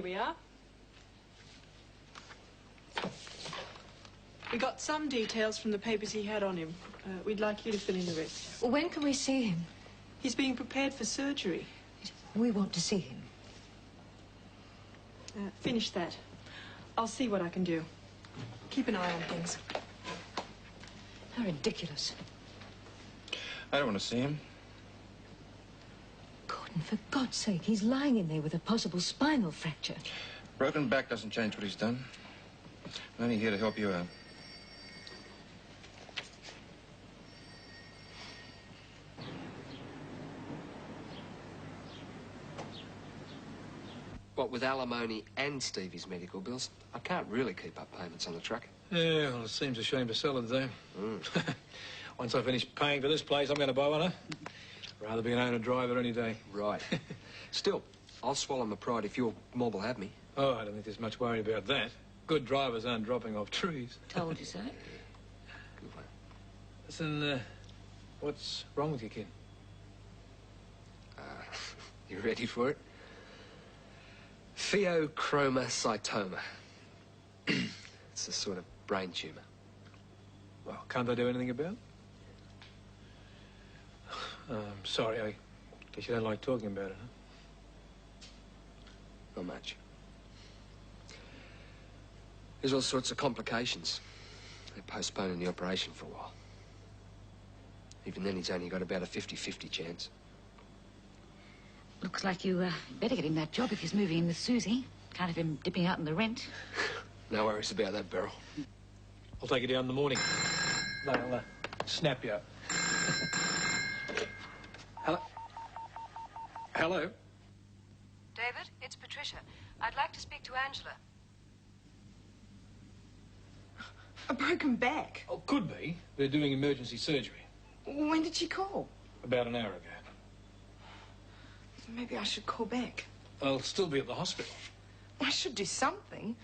Here we are. We got some details from the papers he had on him. We'd like you to fill in the rest. Well, when can we see him? He's being prepared for surgery. We want to see him. Finish that. I'll see what I can do. Keep an eye on things. How ridiculous. I don't want to see him. Gordon, for God's sake, he's lying in there with a possible spinal fracture. Broken back doesn't change what he's done. I'm only here to help you out. What with alimony and Stevie's medical bills, I can't really keep up payments on the truck. Yeah, well, it seems a shame to sell it, though. Once I finish paying for this place, I'm going to buy one, huh? Rather be an owner-driver any day. Right. Still, I'll swallow my pride if your mob will have me. Oh, I don't think there's much worry about that. Good drivers aren't dropping off trees. Told you so. Good one. Listen, what's wrong with you, kid? You ready for it? Pheochromocytoma. It's a sort of brain tumour. Well, can't I do anything about it? Sorry, I guess you don't like talking about it, huh? Not much. There's all sorts of complications. They're postponing the operation for a while. Even then, he's only got about a 50-50 chance. Looks like you better get him that job if he's moving in with Susie. Can't have him dipping out in the rent. No worries about that, Beryl. I'll take you down in the morning. They'll snap you up. Hello? Hello? David, it's Patricia. I'd like to speak to Angela. A broken back? Oh, could be. They're doing emergency surgery. When did she call? About an hour ago. Maybe I should call back. I'll still be at the hospital. I should do something.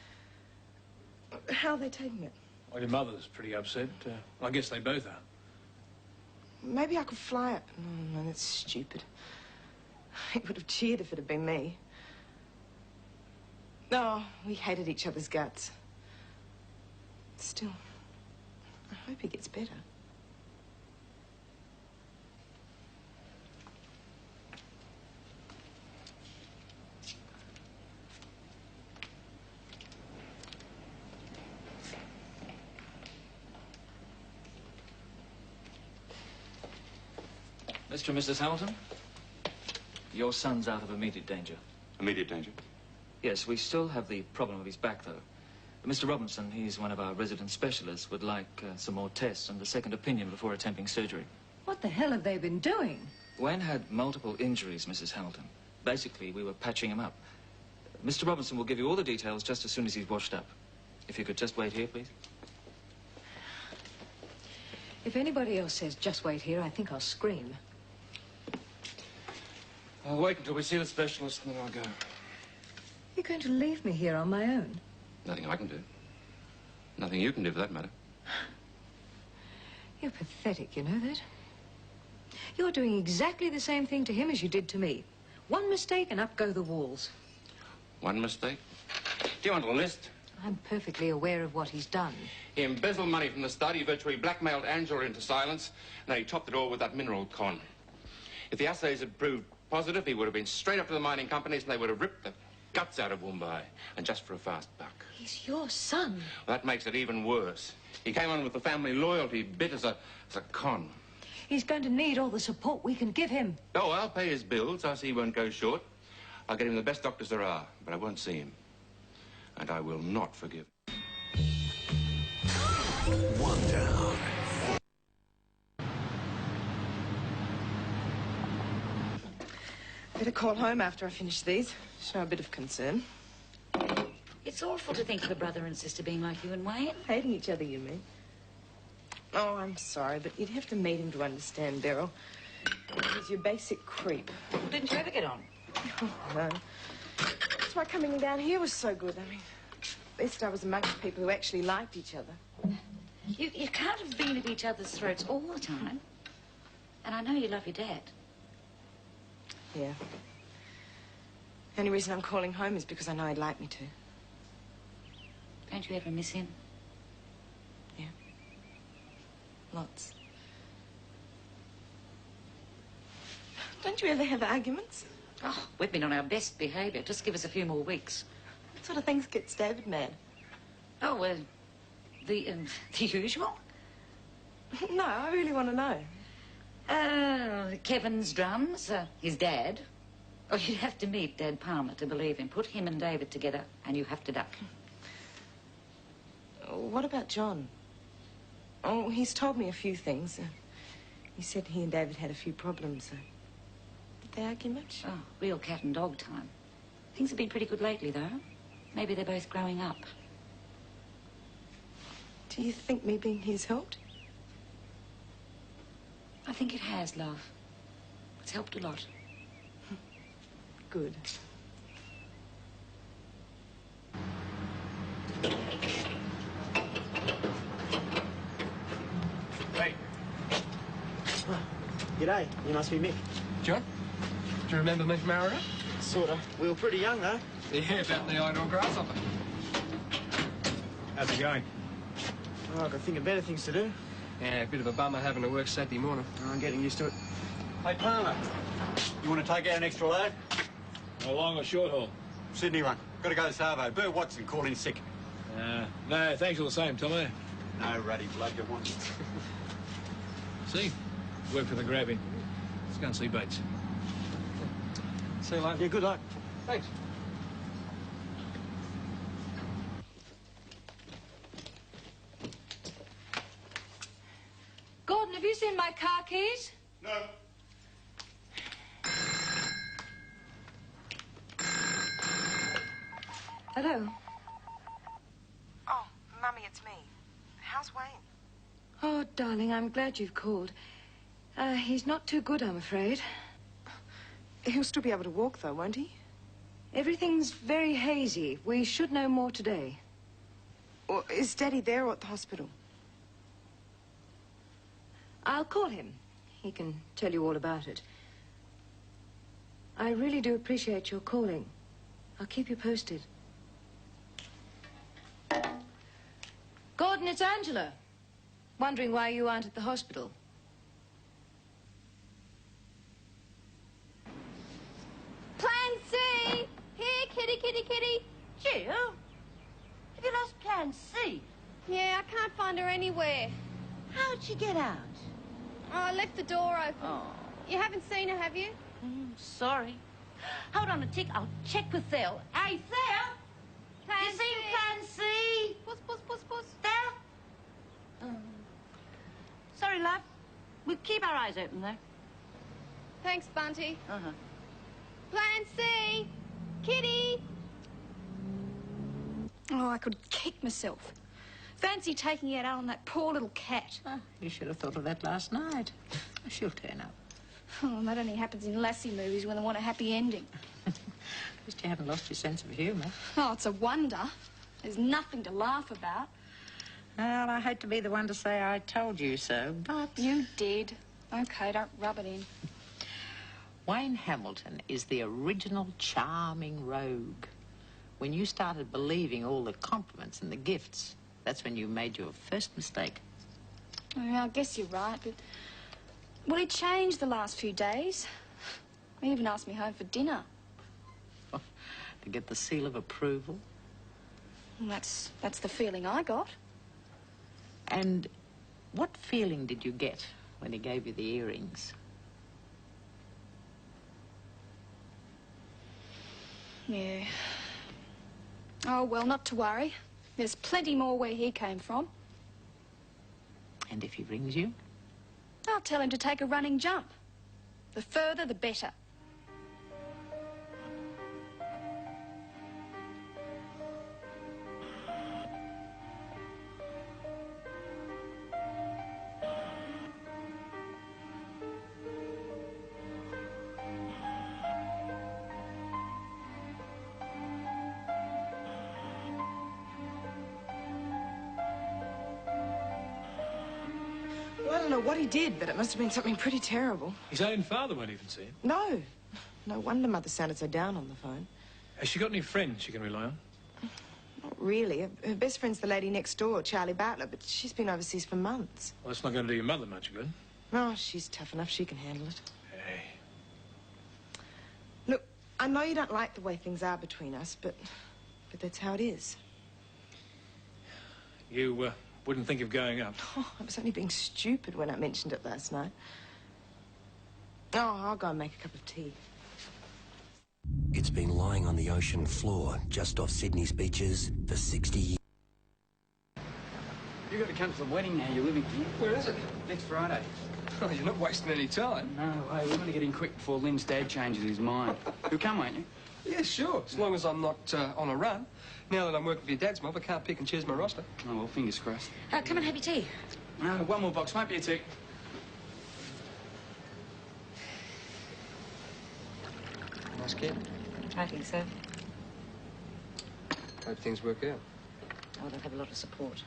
How are they taking it? Well, your mother's pretty upset. I guess they both are. Maybe I could fly up. No, that's stupid. He would have cheered if it had been me. No, we hated each other's guts. Still, I hope he gets better. Mr. and Mrs. Hamilton, your son's out of immediate danger. Immediate danger? Yes, we still have the problem of his back, though. Mr. Robinson, he's one of our resident specialists, would like some more tests and a second opinion before attempting surgery. What the hell have they been doing? Wayne had multiple injuries, Mrs. Hamilton. Basically, we were patching him up. Mr. Robinson will give you all the details just as soon as he's washed up. If you could just wait here, please. If anybody else says just wait here, I think I'll scream. I'll wait until we see the specialist and then I'll go. You're going to leave me here on my own? Nothing I can do. Nothing you can do for that matter. You're pathetic, you know that? You're doing exactly the same thing to him as you did to me. One mistake and up go the walls. One mistake? Do you want a list? I'm perfectly aware of what he's done. He embezzled money from the stud, he virtually blackmailed Angela into silence, and then he topped it all with that mineral con. If the assays had proved positive, he would have been straight up to the mining companies and they would have ripped the guts out of Mumbai, and just for a fast buck. He's your son. Well, that makes it even worse. He came on with the family loyalty bit as a con. He's going to need all the support we can give him. Oh, I'll pay his bills. I see he won't go short. I'll get him the best doctors there are, but I won't see him. And I will not forgive. One down. Better call home after I finish these. Show a bit of concern. It's awful to think of a brother and sister being like you and Wayne. Hating each other, you mean? Oh, I'm sorry, but you'd have to meet him to understand, Beryl. He's your basic creep. Didn't you ever get on? Oh, no. That's why coming down here was so good. I mean, at least I was amongst people who actually liked each other. You can't have been at each other's throats all the time. And I know you love your dad. Yeah. The only reason I'm calling home is because I know he'd like me to. Don't you ever miss him? Yeah. Lots. Don't you ever have arguments? Oh, we've been on our best behaviour. Just give us a few more weeks. What sort of things gets David mad? Oh, the usual? No, I really want to know. Kevin's drums, his dad. Oh, you'd have to meet Dad Palmer to believe him. Put him and David together, and you have to duck. What about John? Oh, he's told me a few things. He said he and David had a few problems. Did they argue much? Oh, real cat and dog time. Things have been pretty good lately, though. Maybe they're both growing up. Do you think me being here's helped? I think it has, love. It's helped a lot. Good. Hey. Oh, g'day. You must be Mick. John, do you remember me from Ararat? Sort of. We were pretty young, though. Yeah, about the idle grasshopper. How's it going? Oh, I could think of better things to do. Yeah, a bit of a bummer having to work Saturday morning. I'm getting used to it. Hey, Palmer, you want to take out an extra load? A long or short haul? Sydney one. Got to go to Savo. Bert Watson called in sick. No, thanks all the same, Tommy. No ruddy blood you want. See? Work for the grabbing. Let's go and see Bates. See you later. Yeah, good luck. Thanks. Gordon, have you seen my car keys? No. Hello. Oh, Mummy, it's me. How's Wayne? Oh, darling, I'm glad you've called. He's not too good, I'm afraid. He'll still be able to walk, though, won't he? Everything's very hazy. We should know more today. Or is Daddy there or at the hospital? I'll call him. He can tell you all about it. I really do appreciate your calling. I'll keep you posted. Gordon, it's Angela. Wondering why you aren't at the hospital. Plan C! Here, kitty, kitty, kitty. Jill, have you lost Plan C? Yeah, I can't find her anywhere. How'd she get out? Oh, I left the door open. Oh. You haven't seen her, have you? Sorry. Hold on a tick. I'll check with Thel. Hey, Thel! Plan You seen C. Plan C? Puss, puss, puss, puss. Thel? Sorry, love. We'll keep our eyes open, though. Thanks, Bunty. Uh-huh. Plan C! Kitty! Oh, I could kick myself. Fancy taking it out on that poor little cat. Oh, you should have thought of that last night. She'll turn up. Oh, that only happens in Lassie movies when they want a happy ending. At least you haven't lost your sense of humour. Oh, it's a wonder. There's nothing to laugh about. Well, I hate to be the one to say I told you so, but... You did. Okay, don't rub it in. Wayne Hamilton is the original charming rogue. When you started believing all the compliments and the gifts, that's when you made your first mistake. Yeah, I guess you're right, but... Well, he changed the last few days. He even asked me home for dinner. To get the seal of approval. Well, that's the feeling I got. And what feeling did you get when he gave you the earrings? Yeah. Oh, well, not to worry. There's plenty more where he came from. And if he rings you? I'll tell him to take a running jump. The further, the better. Well, I don't know what he did, but it must have been something pretty terrible. His own father won't even see him. No. No wonder Mother sounded so down on the phone. Has she got any friends she can rely on? Not really. Her best friend's the lady next door, Charlie Battler, but she's been overseas for months. Well, that's not going to do your mother much good. Oh, she's tough enough. She can handle it. Hey. Look, I know you don't like the way things are between us, but that's how it is. You wouldn't think of going up? Oh, I was only being stupid when I mentioned it last night. Oh, I'll go and make a cup of tea. It's been lying on the ocean floor just off Sydney's beaches for 60 years. You've got to come to the wedding now. You're living here. Where is it? Next Friday. Oh, you're not wasting any time. No way. We're going to get in quick before Lynn's dad changes his mind. You'll come, won't you? Yeah, sure. As long as I'm not on a run. Now that I'm working for your dad's mob, I can't pick and choose my roster. Oh, well, fingers crossed. Come and have your tea. No, one more box. Won't be a tick. Nice kid. I think so. Hope things work out. Oh, they'll have a lot of support.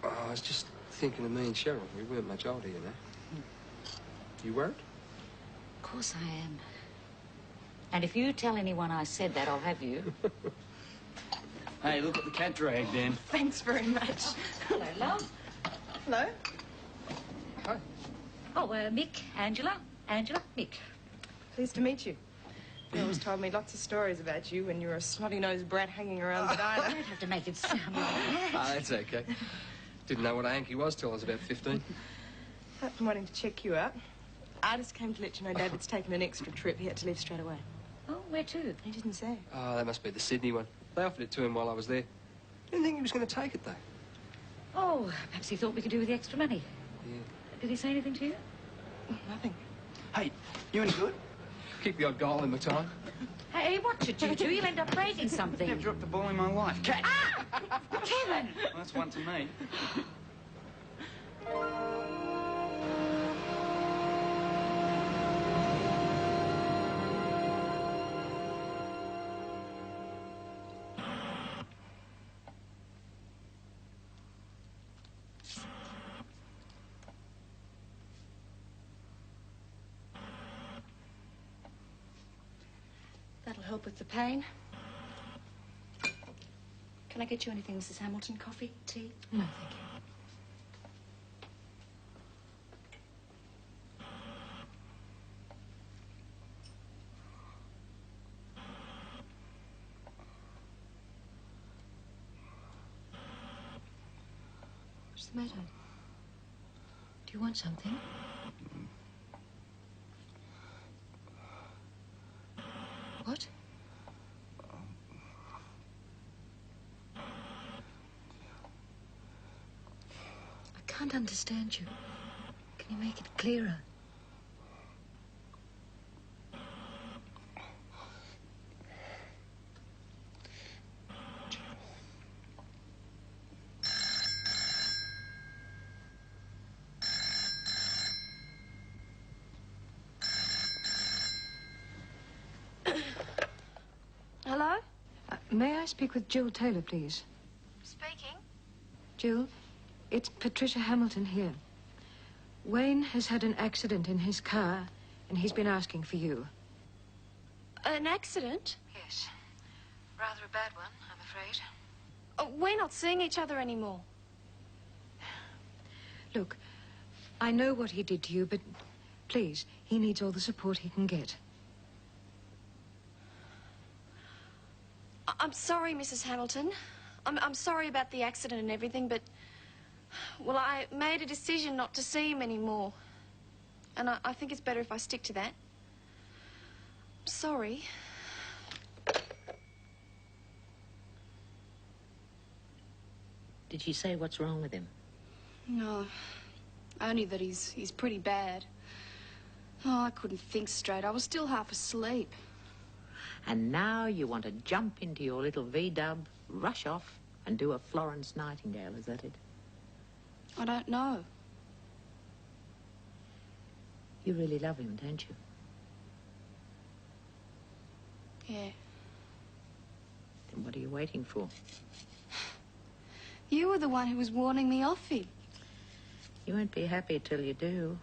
Oh, I was just thinking of me and Cheryl. We weren't much older, you know. You weren't? Of course I am. And if you tell anyone I said that, I'll have you. Hey, look at the cat drag, Dan. Thanks very much. Hello, love. Hello? Hi. Oh, Mick, Angela, Mick. Pleased to meet you. You always told me lots of stories about you when you were a snotty-nosed brat hanging around the diner. You don't have to make it sound like that. Ah, that's okay. Didn't know what a hanky was till I was about 15. Apart from wanting to check you out, I just came to let you know David's taken an extra trip. He had to leave straight away. Oh, where to? He didn't say. Oh, that must be the Sydney one. They offered it to him while I was there. Didn't think he was going to take it, though. Oh, perhaps he thought we could do with the extra money. Yeah. Did he say anything to you? Nothing. Hey, you any good? Keep the odd goal in my time. Hey, watch it, you two. You'll end up breaking something. I've dropped the ball in my life. Cat! Ah! Kevin! Well, that's one to me. That'll help with the pain. Can I get you anything, Mrs. Hamilton? Coffee? Tea? No, thank you. What's the matter? Do you want something? What? I can't understand you. Can you make it clearer? Hello? May I speak with Jill Taylor, please? Speaking. Jill, it's Patricia Hamilton here. Wayne has had an accident in his car, and he's been asking for you. An accident? Yes. Rather a bad one, I'm afraid. We're not seeing each other anymore. Look, I know what he did to you, but please, he needs all the support he can get. I'm sorry, Mrs. Hamilton. I'm sorry about the accident and everything, but... Well, I made a decision not to see him anymore. And I think it's better if I stick to that. I'm sorry. Did she say what's wrong with him? No. Only that he's pretty bad. Oh, I couldn't think straight. I was still half asleep. And now you want to jump into your little V-dub, rush off, and do a Florence Nightingale, is that it? I don't know. You really love him, don't you? Yeah. Then what are you waiting for? You were the one who was warning me off him. You won't be happy till you do.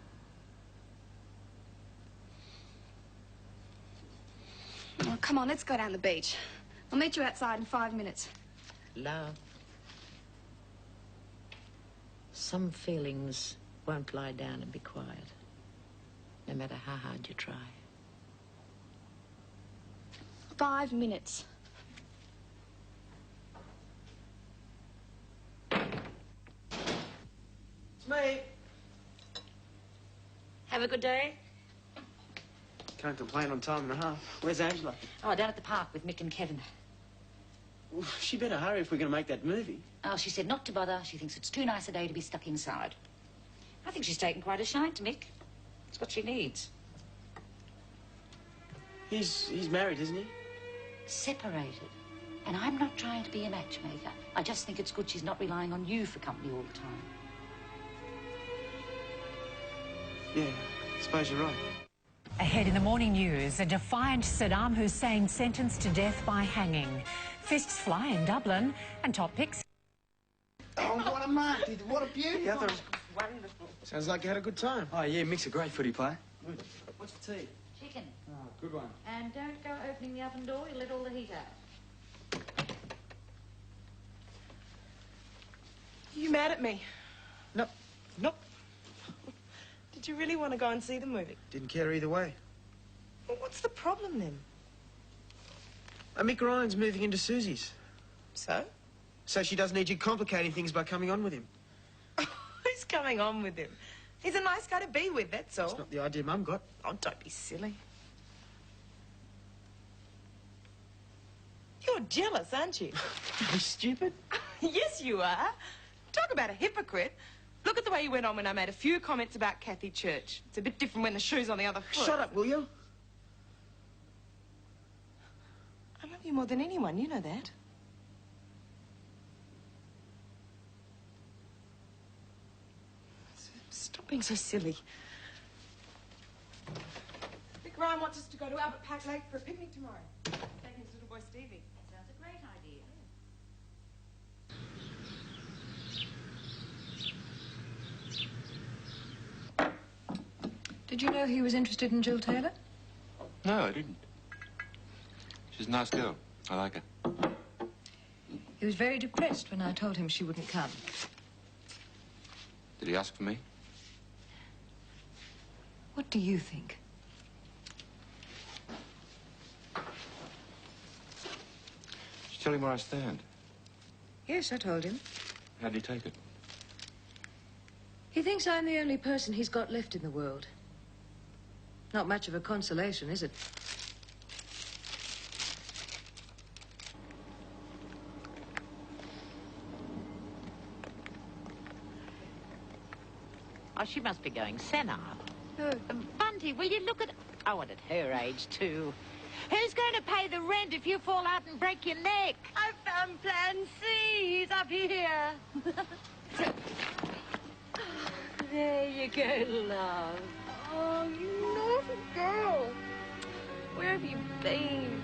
come on, let's go down the beach. I'll meet you outside in 5 minutes. Love. Some feelings won't lie down and be quiet, no matter how hard you try. 5 minutes. It's me. Have a good day. Can't complain on time and a half. Where's Angela? Oh, down at the park with Mick and Kevin. Well, she better hurry if we're going to make that movie. Oh, she said not to bother. She thinks it's too nice a day to be stuck inside. I think she's taken quite a shine to Mick. It's what she needs. He's married, isn't he? Separated. And I'm not trying to be a matchmaker. I just think it's good she's not relying on you for company all the time. Yeah, I suppose you're right. Ahead in the morning news, a defiant Saddam Hussein sentenced to death by hanging. Fists fly in Dublin, and top picks. Oh, what a mark. What a beauty. I thought it was wonderful. Sounds like you had a good time. Oh, yeah, Mick's a great footy player. Good. What's for tea? Chicken. Oh, good one. And don't go opening the oven door. You'll let all the heat out. You mad at me? Nope. Nope. Did you really want to go and see the movie? Didn't care either way. Well, what's the problem then? Mick Ryan's moving into Susie's. So? So she doesn't need you complicating things by coming on with him. Who's coming on with him? He's a nice guy to be with, that's all. That's not the idea Mum got. Oh, don't be silly. You're jealous, aren't you? Are you stupid? Yes, you are. Talk about a hypocrite. Look at the way you went on when I made a few comments about Kathy Church. It's a bit different when the shoe's on the other foot. Shut up, will you? I love you more than anyone, you know that. Stop being so silly. Mick Ryan wants us to go to Albert Park Lake for a picnic tomorrow. Taking his little boy Stevie. Sounds a great idea. Did you know he was interested in Jill Taylor? No, I didn't. She's a nice girl. I like her. He was very depressed when I told him she wouldn't come. Did he ask for me? What do you think? Did you tell him where I stand? Yes, I told him. How did he take it? He thinks I'm the only person he's got left in the world. Not much of a consolation, is it? Oh, she must be going senile. Who? Bunty, will you look at... Oh, and at her age, too. Who's going to pay the rent if you fall out and break your neck? I found Plan C. He's up here. There you go, love. Oh, you naughty girl. Where have you been?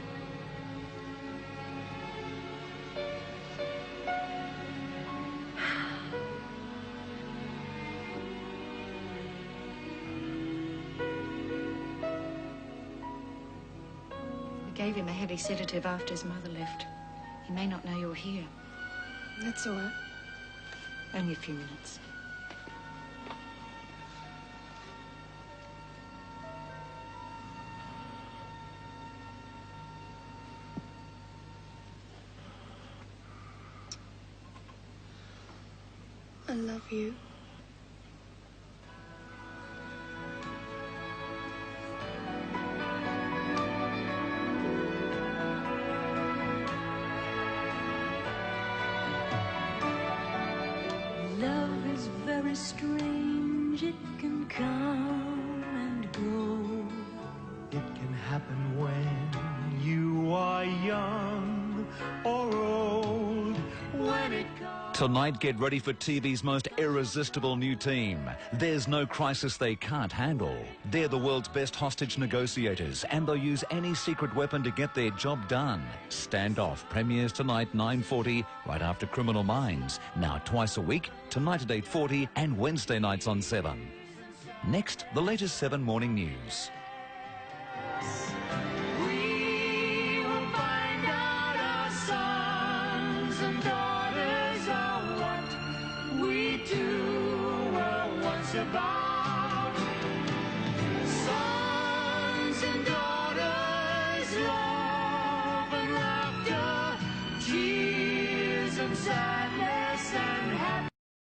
We gave him a heavy sedative after his mother left. He may not know you're here. That's all right. Only a few minutes. I love you. Love is very strange. It can come and go. It can happen when you are young or old. When it comes... Tonight, get ready for TV's most irresistible new team. There's no crisis they can't handle. They're the world's best hostage negotiators, and they'll use any secret weapon to get their job done. Standoff premieres tonight, 9:40, right after Criminal Minds. Now twice a week, tonight at 8:40 and Wednesday nights on 7. Next, the latest 7 morning news. We goodbye.